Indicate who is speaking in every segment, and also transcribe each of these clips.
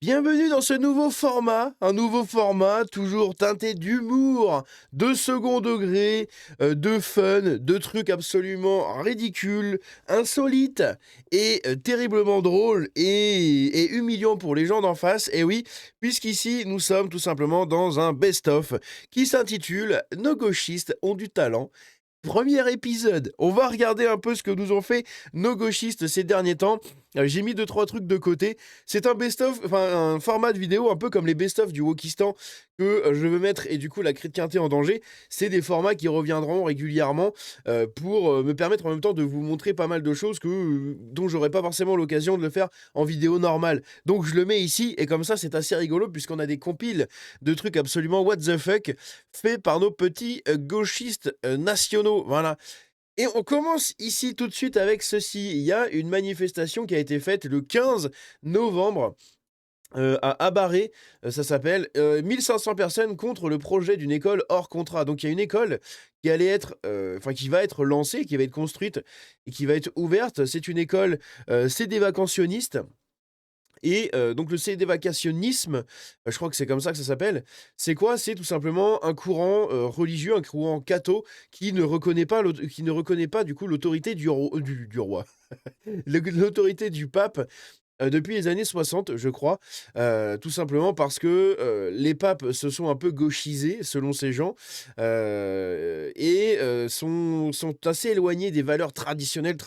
Speaker 1: Bienvenue dans ce nouveau format, un nouveau format toujours teinté d'humour, de second degré, de fun, de trucs absolument ridicules, insolites et terriblement drôles et humiliants pour les gens d'en face. Et oui, puisqu'ici nous sommes tout simplement dans un best-of qui s'intitule Nos gauchistes ont du talent. Premier épisode, on va regarder un peu ce que nous ont fait nos gauchistes ces derniers temps. J'ai mis 2-3 trucs de côté. C'est un best-of, enfin un format de vidéo un peu comme les best-of du Wokistan que je veux mettre et du coup la chrétienté en danger. C'est des formats qui reviendront régulièrement pour me permettre en même temps de vous montrer pas mal de choses dont j'aurais pas forcément l'occasion de le faire en vidéo normale. Donc je le mets ici et comme ça c'est assez rigolo puisqu'on a des compiles de trucs absolument what the fuck faits par nos petits gauchistes nationaux. Voilà. Et on commence ici tout de suite avec ceci. Il y a une manifestation qui a été faite le 15 novembre à Abaré, ça s'appelle 1500 personnes contre le projet d'une école hors contrat. Donc il y a une école qui allait être, enfin qui va être lancée, qui va être construite et qui va être ouverte. C'est une école, c'est des vacationnistes. Et donc le sédévacationnisme, je crois que c'est comme ça que ça s'appelle. C'est quoi? C'est tout simplement un courant, religieux, un courant catho qui ne reconnaît pas du coup l'autorité du roi, l'autorité du pape, depuis les années 60, je crois. Tout simplement parce que, les papes se sont un peu gauchisés, selon ces gens, et sont assez éloignés des valeurs traditionnelles.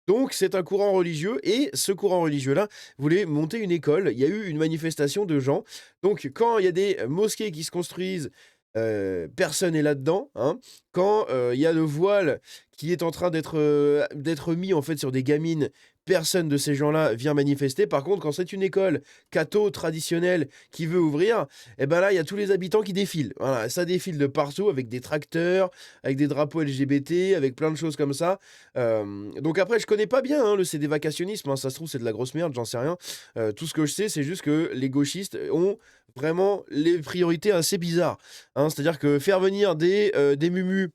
Speaker 1: Donc c'est un courant religieux et ce courant religieux-là voulait monter une école. Il y a eu une manifestation de gens. Donc quand il y a des mosquées qui se construisent, personne n'est là-dedans, hein. Quand, il y a le voile qui est en train d'être mis, en fait, sur des gamines, personne de ces gens-là vient manifester. Par contre, quand c'est une école catho traditionnelle qui veut ouvrir, et ben là, il y a tous les habitants qui défilent. Voilà, ça défile de partout avec des tracteurs, avec des drapeaux LGBT, avec plein de choses comme ça. Donc après, je connais pas bien, hein, c'est des vacationnismes, hein, ça se trouve, c'est de la grosse merde, j'en sais rien. Tout ce que je sais, c'est juste que les gauchistes ont vraiment les priorités assez bizarres, hein. C'est-à-dire que faire venir des mumus,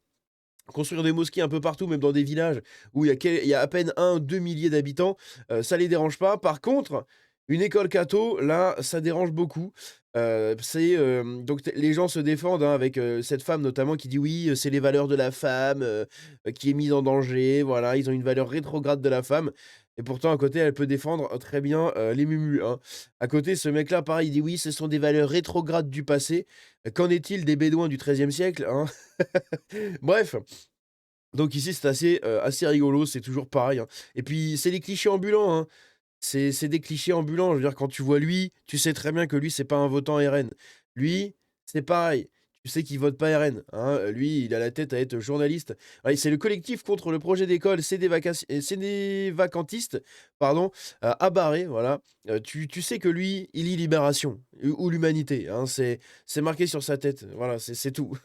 Speaker 1: construire des mosquées un peu partout, même dans des villages où il y a à peine 1-2 milliers d'habitants, ça les dérange pas. Par contre, une école catho, là, ça dérange beaucoup. Donc les gens se défendent, hein, avec, cette femme notamment qui dit: «Oui, c'est les valeurs de la femme, qui est mise en danger». Voilà, ils ont une valeur rétrograde de la femme et pourtant à côté, elle peut défendre, très bien, les mumus, hein. À côté, ce mec-là, pareil, il dit: «Oui, ce sont des valeurs rétrogrades du passé». Qu'en est-il des bédouins du XIIIe siècle, hein? Bref, donc ici, c'est assez rigolo, c'est toujours pareil, hein. Et puis, c'est des clichés ambulants, hein. C'est des clichés ambulants. Je veux dire, quand tu vois lui, tu sais très bien que lui, c'est pas un votant RN. Lui, c'est pareil. Tu sais qu'il vote pas RN, hein. Lui, il a la tête à être journaliste. Ouais, c'est le collectif contre le projet d'école C'est des vacantistes, pardon, à Barré, voilà. Tu sais que lui, il lit Libération ou l'Humanité, hein. C'est marqué sur sa tête. Voilà, c'est tout.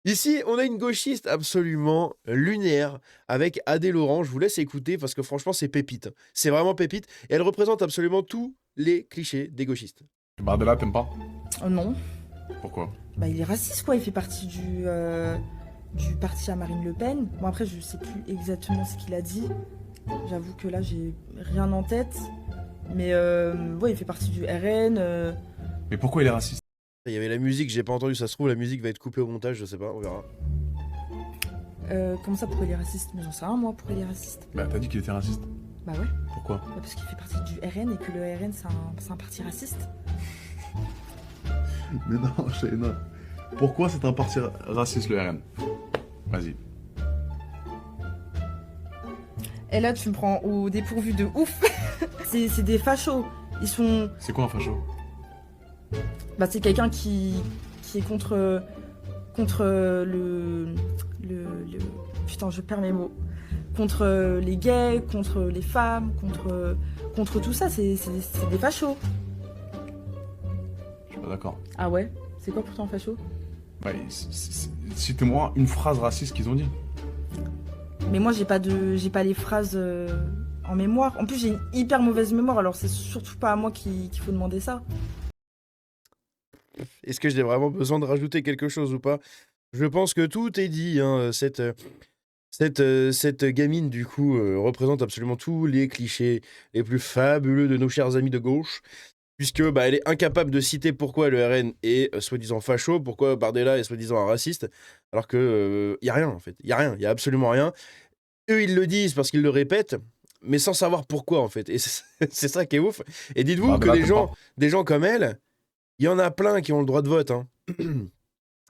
Speaker 1: Ici, on a une gauchiste absolument lunaire avec Adé Laurent. Je vous laisse écouter parce que franchement, c'est pépite. C'est vraiment pépite. Et elle représente absolument tous les clichés des gauchistes.
Speaker 2: Bardella, t'aimes pas?
Speaker 3: Non.
Speaker 2: Pourquoi?
Speaker 3: Bah, il est raciste, quoi. Il fait partie du parti à Marine Le Pen. Bon, après, je sais plus exactement ce qu'il a dit. J'avoue que là, j'ai rien en tête. Mais ouais, il fait partie du RN.
Speaker 2: Mais pourquoi il est raciste?
Speaker 1: Il y avait la musique, j'ai pas entendu, ça se trouve, la musique va être coupée au montage, je sais pas, on verra.
Speaker 3: Comment ça, pourquoi il est raciste? Mais j'en sais rien, moi, pourquoi il est raciste.
Speaker 2: Bah, t'as dit qu'il était raciste.
Speaker 3: Bah ouais.
Speaker 2: Pourquoi?
Speaker 3: Bah, parce qu'il fait partie du RN et que le RN, c'est un parti raciste.
Speaker 2: Mais non, non. Pourquoi c'est un parti raciste, le RN? Vas-y.
Speaker 3: Et là, tu me prends au dépourvu de ouf. C'est des fachos. Ils sont...
Speaker 2: C'est quoi un facho?
Speaker 3: Bah, c'est quelqu'un qui est contre putain, je perds mes mots. Contre les gays, contre les femmes, contre tout ça. C'est des fachos.
Speaker 2: Je suis pas d'accord.
Speaker 3: Ah ouais? C'est quoi pourtant un facho?
Speaker 2: Bah, cite-moi une phrase raciste qu'ils ont dit.
Speaker 3: Mais moi, j'ai pas les phrases en mémoire. En plus, j'ai une hyper mauvaise mémoire, alors c'est surtout pas à moi qu'il faut demander ça.
Speaker 1: Est-ce que j'ai vraiment besoin de rajouter quelque chose ou pas? Je pense que tout est dit, hein. Cette gamine, du coup, représente absolument tous les clichés les plus fabuleux de nos chers amis de gauche. puisque bah, elle est incapable de citer pourquoi le RN est soi-disant facho, pourquoi Bardella est soi-disant un raciste, alors que y a rien en fait, il y a rien, il y a absolument rien. Eux ils le disent parce qu'ils le répètent, mais sans savoir pourquoi en fait, et c'est ça qui est ouf. Et dites-vous que des gens comme elle, il y en a plein qui ont le droit de vote, hein,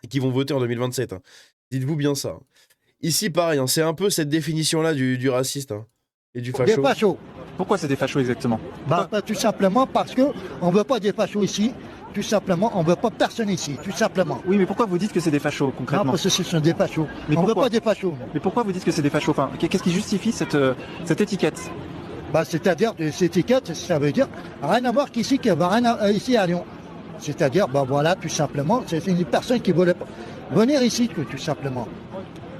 Speaker 1: et qui vont voter en 2027. Hein. Dites-vous bien ça. Ici pareil, hein, c'est un peu cette définition-là du raciste hein, et du facho.
Speaker 4: Des fachos.
Speaker 5: Pourquoi c'est des fachos exactement?
Speaker 4: Tout simplement parce que on veut pas des fachos ici. Tout simplement, on veut pas personne ici. Tout simplement.
Speaker 5: Oui, mais pourquoi vous dites que c'est des fachos
Speaker 4: Non,
Speaker 5: concrètement?
Speaker 4: parce que ce sont des fachos.
Speaker 5: Mais
Speaker 4: On veut
Speaker 5: pourquoi
Speaker 4: pas des fachos.
Speaker 5: Mais pourquoi vous dites que c'est des fachos? Enfin, qu'est-ce qui justifie cette étiquette?
Speaker 4: C'est-à-dire, cette étiquette, ça veut dire rien à voir qu'ici, qu'il y a rien ici à Lyon. C'est-à-dire, voilà, tout simplement, c'est une personne qui voulait venir ici, tout simplement.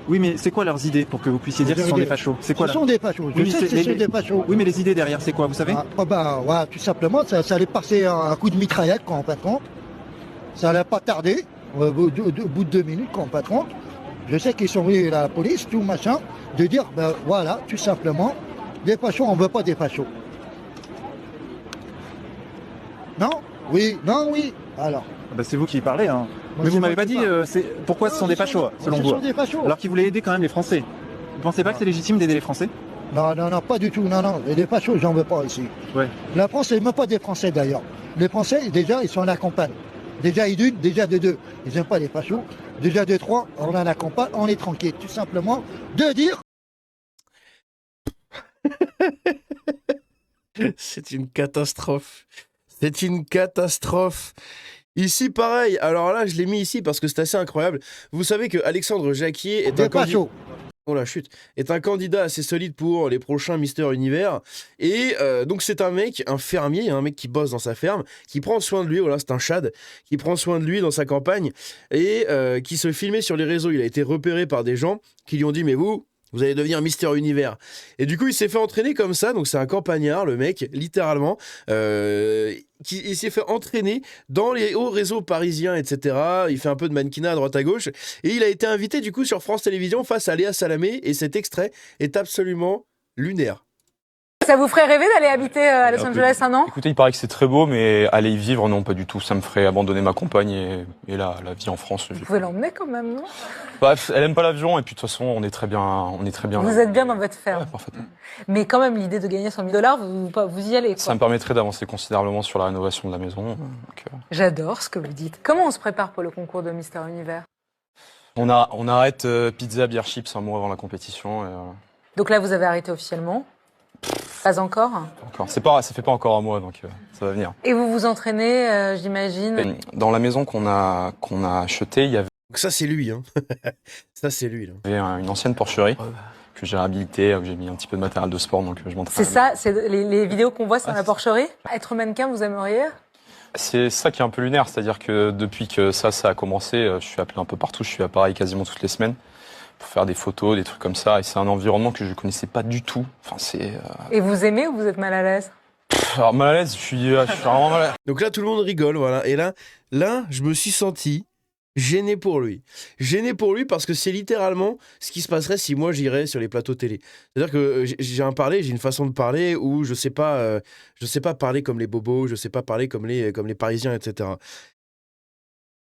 Speaker 5: Oui, mais c'est quoi leurs idées pour que vous puissiez dire que ce sont des fachos? C'est quoi
Speaker 4: Ce sont des fachos. Je sais que ce sont des fachos.
Speaker 5: Oui, mais les idées derrière, c'est quoi, vous savez?
Speaker 4: Voilà, tout simplement, ça allait passer un coup de mitraillette, quoi, en patron. Ça allait pas tarder, au bout de 2 minutes, quoi, en patron. Je sais qu'ils sont venus à la police, tout machin, de dire, voilà, tout simplement, des fachos, on veut pas des fachos. Non? Oui, non, oui. Alors.
Speaker 5: C'est vous qui parlez, hein.
Speaker 4: Moi,
Speaker 5: Mais
Speaker 4: je
Speaker 5: vous m'avez pas
Speaker 4: sais
Speaker 5: dit pourquoi ce sont des fachos, selon vous?
Speaker 4: Ce sont des fachos.
Speaker 5: Alors qu'ils voulaient aider quand même les Français. Vous pensez pas que c'est légitime d'aider les Français?
Speaker 4: Non, pas du tout, non. Et les fachos, j'en veux pas ici.
Speaker 5: Ouais.
Speaker 4: La France, c'est même pas des Français d'ailleurs. Les Français, déjà, ils sont en la campagne. Déjà, d'une, déjà de deux. Ils n'aiment pas les fachos. Déjà de trois, on en la campagne, on est tranquille. Tout simplement, de dire.
Speaker 1: C'est une catastrophe. C'est une catastrophe. Ici, pareil. Alors là, je l'ai mis ici parce que c'est assez incroyable. Vous savez que Alexandre Jacquier est
Speaker 4: Des fachos.
Speaker 1: est un candidat assez solide pour les prochains Mister Univers. Et donc, c'est un mec, un fermier, un mec qui bosse dans sa ferme, qui prend soin de lui. Voilà, c'est un chad qui prend soin de lui dans sa campagne et qui se filmait sur les réseaux. Il a été repéré par des gens qui lui ont dit, mais vous allez devenir Mister Univers. Et du coup, il s'est fait entraîner comme ça. Donc, c'est un campagnard, le mec, littéralement. Il s'est fait entraîner dans les hauts réseaux parisiens, etc. Il fait un peu de mannequinat à droite à gauche. Et il a été invité, du coup, sur France Télévisions face à Léa Salamé. Et cet extrait est absolument lunaire.
Speaker 6: Ça vous ferait rêver d'aller habiter à Los Angeles un an?
Speaker 7: Écoutez, il paraît que c'est très beau, mais aller y vivre, non, pas du tout. Ça me ferait abandonner ma compagne et la vie en France.
Speaker 6: Vous pouvez l'emmener quand même, non?
Speaker 7: Bref, elle aime pas l'avion et puis de toute façon, on est très bien.
Speaker 6: Vous
Speaker 7: là.
Speaker 6: êtes bien dans votre ferme.
Speaker 7: Ouais, parfaitement.
Speaker 6: Mais quand même, l'idée de gagner 100 000 $, vous y allez, quoi.
Speaker 7: Ça me permettrait d'avancer considérablement sur la rénovation de la maison. Donc,
Speaker 6: J'adore ce que vous dites. Comment on se prépare pour le concours de Mister Univers?
Speaker 7: on arrête pizza, bière, chips un mois avant la compétition. Et,
Speaker 6: Donc là, vous avez arrêté officiellement? Pas encore?
Speaker 7: ça fait pas encore un mois, donc ça va venir.
Speaker 6: Et vous vous entraînez, j'imagine?
Speaker 7: Dans la maison qu'on a achetée, il y avait
Speaker 1: Donc ça, c'est lui. Hein. Ça, c'est lui. Là.
Speaker 7: une ancienne porcherie que j'ai réhabilitée, où j'ai mis un petit peu de matériel de sport, donc je m'entraîne.
Speaker 6: C'est ça? C'est les vidéos qu'on voit, c'est dans la porcherie? Être mannequin, vous aimeriez?
Speaker 7: C'est ça qui est un peu lunaire, c'est-à-dire que depuis que ça a commencé, je suis appelé un peu partout, je suis à Paris quasiment toutes les semaines pour faire des photos, des trucs comme ça, et c'est un environnement que je connaissais pas du tout. Enfin,
Speaker 6: Et vous aimez ou vous êtes mal à l'aise?
Speaker 7: Alors mal à l'aise, je suis vraiment mal à l'aise.
Speaker 1: Donc là, tout le monde rigole, voilà. Et là, je me suis senti gêné pour lui. Gêné pour lui parce que c'est littéralement ce qui se passerait si moi j'irais sur les plateaux télé. C'est-à-dire que j'ai une façon de parler où je sais pas parler comme les bobos, je sais pas parler comme les Parisiens, etc.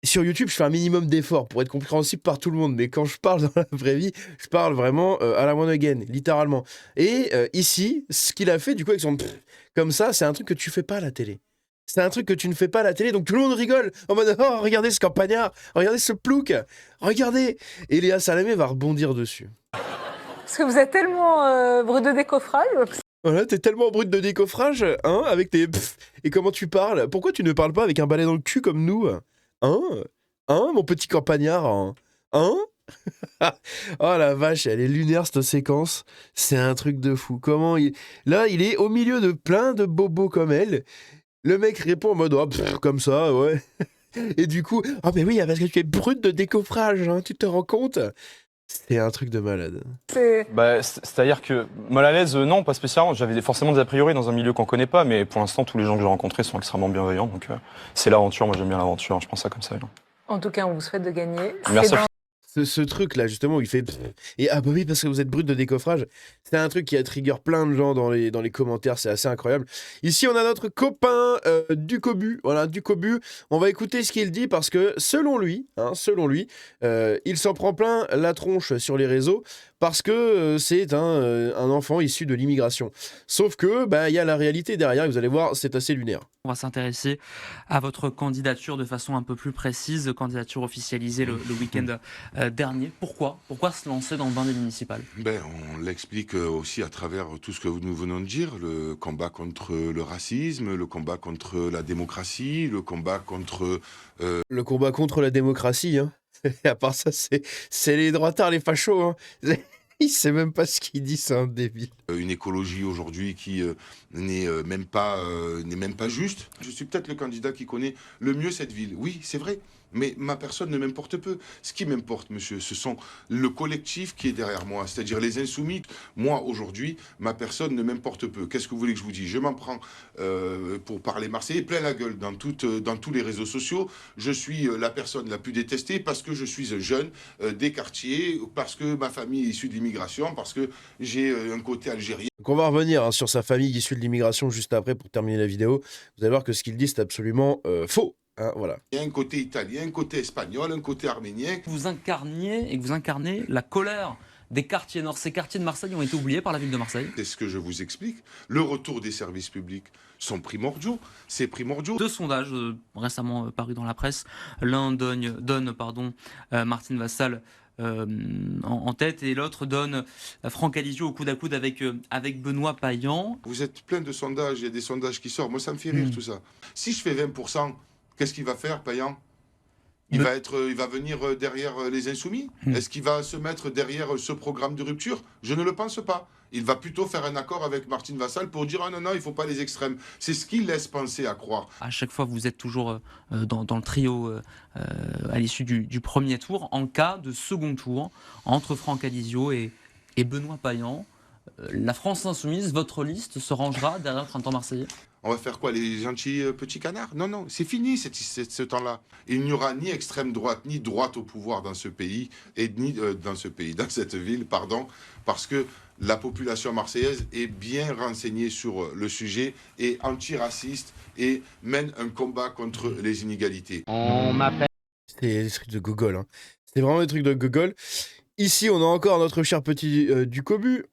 Speaker 1: Sur YouTube, je fais un minimum d'efforts pour être compréhensible par tout le monde, mais quand je parle dans la vraie vie, je parle vraiment à la one again, littéralement. Et ici, ce qu'il a fait, du coup, avec son comme ça, c'est un truc que tu fais pas à la télé. C'est un truc que tu ne fais pas à la télé, donc tout le monde rigole en mode oh, regardez ce campagnard, regardez ce plouc, regardez. Et Léa Salamé va rebondir dessus.
Speaker 6: Parce que vous êtes tellement brut de décoffrage.
Speaker 1: Voilà, t'es tellement brut de décoffrage, hein, avec tes et comment tu parles. Pourquoi tu ne parles pas avec un balai dans le cul comme nous? Hein, mon petit campagnard, hein, oh la vache, elle est lunaire cette séquence. C'est un truc de fou. Là, il est au milieu de plein de bobos comme elle. Le mec répond en mode comme ça, ouais. Et du coup, mais oui, parce que tu es brut de décoffrage, hein, tu te rends compte? C'est un truc de malade.
Speaker 7: C'est-à-dire que mal à l'aise, non, pas spécialement. J'avais forcément des a priori dans un milieu qu'on connaît pas, mais pour l'instant, tous les gens que j'ai rencontrés sont extrêmement bienveillants. Donc c'est l'aventure, moi j'aime bien l'aventure, je pense ça comme ça.
Speaker 6: En tout cas, on vous souhaite de gagner.
Speaker 7: Merci.
Speaker 1: ce truc-là, justement, où il fait... Et ah bah oui, parce que vous êtes brut de décoffrage. C'est un truc qui a trigger plein de gens dans les commentaires, c'est assez incroyable. Ici, on a notre copain du Cobu. Voilà, du Cobu. On va écouter ce qu'il dit parce que, selon lui, il s'en prend plein la tronche sur les réseaux parce que c'est un enfant issu de l'immigration. Sauf que, bah, il y a la réalité derrière, et vous allez voir, c'est assez lunaire.
Speaker 8: On va s'intéresser à votre candidature de façon un peu plus précise, candidature officialisée le week-end dernier. Pourquoi se lancer dans le bain des municipales?
Speaker 9: On l'explique aussi à travers tout ce que nous venons de dire, le combat contre le racisme, le combat contre la démocratie, le combat contre...
Speaker 1: Le combat contre la démocratie, hein. Et à part ça, c'est les droitards, les fachos, hein. Il sait même pas ce qu'il dit, c'est un débile.
Speaker 9: Une écologie aujourd'hui qui n'est même pas juste. Je suis peut-être le candidat qui connaît le mieux cette ville. Oui, c'est vrai. Mais ma personne ne m'importe peu. Ce qui m'importe, monsieur, ce sont le collectif qui est derrière moi, c'est-à-dire les insoumis. Moi, aujourd'hui, ma personne ne m'importe peu. Qu'est-ce que vous voulez que je vous dise? Je m'en prends pour parler marseillais plein la gueule dans tous les réseaux sociaux. Je suis la personne la plus détestée parce que je suis un jeune des quartiers, parce que ma famille est issue de l'immigration, parce que j'ai un côté algérien.
Speaker 1: Donc on va revenir sur sa famille issue de l'immigration juste après pour terminer la vidéo. Vous allez voir que ce qu'il dit, c'est absolument faux. Hein, voilà.
Speaker 9: Il y a un côté italien, un côté espagnol, un côté arménien.
Speaker 8: Vous incarnez la colère des quartiers nord. Ces quartiers de Marseille ont été oubliés par la ville de Marseille.
Speaker 9: C'est ce que je vous explique. Le retour des services publics sont primordiaux. C'est primordial.
Speaker 8: Deux sondages récemment parus dans la presse. L'un donne Martine Vassal en tête et l'autre donne Franck Alizio au coude à coude avec Benoît Payan.
Speaker 9: Vous êtes plein de sondages, il y a des sondages qui sortent. Moi, ça me fait rire tout ça. Si je fais 20%, qu'est-ce qu'il va faire, Payan? Il va venir derrière les Insoumis? Est-ce qu'il va se mettre derrière ce programme de rupture? Je ne le pense pas. Il va plutôt faire un accord avec Martine Vassal pour dire « Ah non, il ne faut pas les extrêmes ». C'est ce qu'il laisse penser à croire.
Speaker 8: À chaque fois, vous êtes toujours dans le trio à l'issue du premier tour. En cas de second tour, entre Franck Alizio et Benoît Payan, la France Insoumise, votre liste se rangera derrière le Printemps Marseillais?
Speaker 9: On va faire quoi, les gentils petits canards? Non, c'est fini ce temps-là. Il n'y aura ni extrême droite, ni droite au pouvoir dans ce pays, dans cette ville, parce que la population marseillaise est bien renseignée sur le sujet, est antiraciste et mène un combat contre les inégalités.
Speaker 1: On m'appelle... C'était des trucs de gogol, hein. C'était vraiment des trucs de gogol. Ici, on a encore notre cher petit du Cobu.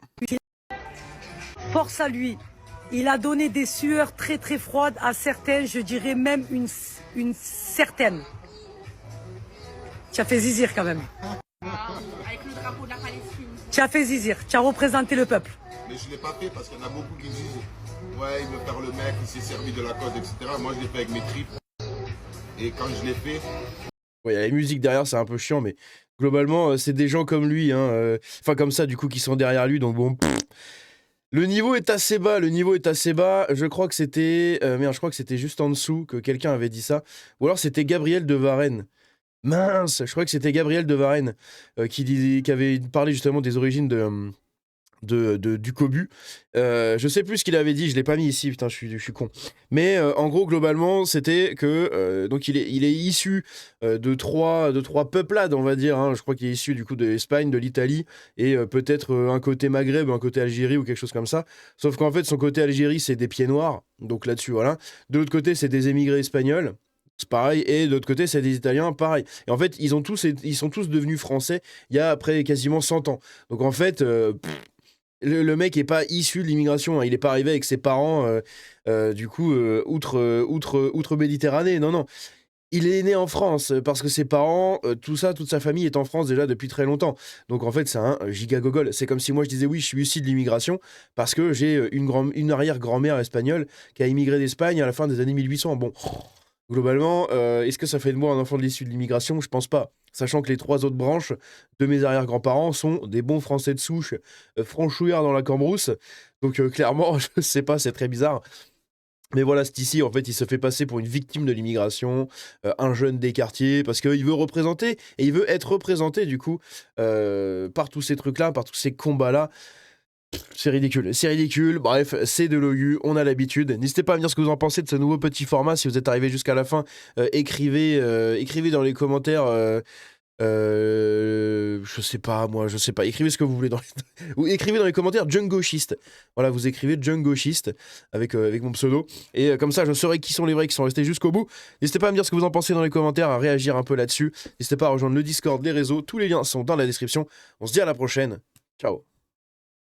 Speaker 10: Force à lui. Il a donné des sueurs très très froides à certains, je dirais même une certaine. Tu as fait zizir quand même.
Speaker 11: Avec le drapeau de la Palestine.
Speaker 10: Tu as fait zizir, tu as représenté le peuple.
Speaker 9: Mais je ne l'ai pas fait parce qu'il y en a beaucoup qui disent « Ouais, il veut faire le mec, il s'est servi de la code, etc. » Moi, je l'ai fait avec mes tripes. Et quand je l'ai fait...
Speaker 1: Ouais, il y a la musique derrière, c'est un peu chiant, mais globalement, c'est des gens comme lui, hein, enfin comme ça, du coup, qui sont derrière lui, donc bon... Le niveau est assez bas, je crois que c'était... je crois que c'était juste en dessous que quelqu'un avait dit ça. Ou alors c'était Gabriel de Varenne. Mince, je crois que c'était Gabriel de Varenne qui avait parlé justement des origines du Cobu. Je sais plus ce qu'il avait dit, je l'ai pas mis ici, putain, je suis con. Mais en gros, globalement, c'était que donc il est issu de trois peuplades, on va dire. Hein. Je crois qu'il est issu du coup de l'Espagne, de l'Italie et peut-être un côté Maghreb, un côté Algérie ou quelque chose comme ça. Sauf qu'en fait, son côté Algérie, c'est des pieds noirs. Donc là-dessus, voilà. De l'autre côté, c'est des émigrés espagnols. C'est pareil, et de l'autre côté, c'est des Italiens, pareil. Et en fait, ils sont tous devenus français il y a après quasiment 100 ans. Donc en fait, le mec est pas issu de l'immigration, hein. Il est pas arrivé avec ses parents, outre Méditerranée. Non. Il est né en France parce que ses parents, toute sa famille est en France déjà depuis très longtemps. Donc en fait, c'est un giga gogol. C'est comme si moi je disais oui, je suis issu de l'immigration parce que j'ai une arrière-grand-mère espagnole qui a immigré d'Espagne à la fin des années 1800. Bon, globalement, est-ce que ça fait de moi un enfant de l'issue de l'immigration? Je pense pas. Sachant que les 3 autres branches de mes arrière-grands-parents sont des bons Français de souche, franchouillards dans la cambrousse. Donc clairement, je sais pas, c'est très bizarre. Mais voilà, c'est ici, en fait, il se fait passer pour une victime de l'immigration, un jeune des quartiers, parce qu'il veut représenter, et il veut être représenté, du coup, par tous ces trucs-là, par tous ces combats-là. C'est ridicule, bref, c'est de l'OU, on a l'habitude. N'hésitez pas à me dire ce que vous en pensez de ce nouveau petit format, si vous êtes arrivé jusqu'à la fin, écrivez dans les commentaires Je sais pas, moi, je sais pas. Écrivez ce que vous voulez ou écrivez dans les commentaires Junk Gauchiste. Voilà, vous écrivez Junk Gauchiste avec mon pseudo. Et comme ça, je saurai qui sont les vrais qui sont restés jusqu'au bout. N'hésitez pas à me dire ce que vous en pensez dans les commentaires, à réagir un peu là-dessus. N'hésitez pas à rejoindre le Discord, les réseaux. Tous les liens sont dans la description. On se dit à la prochaine. Ciao.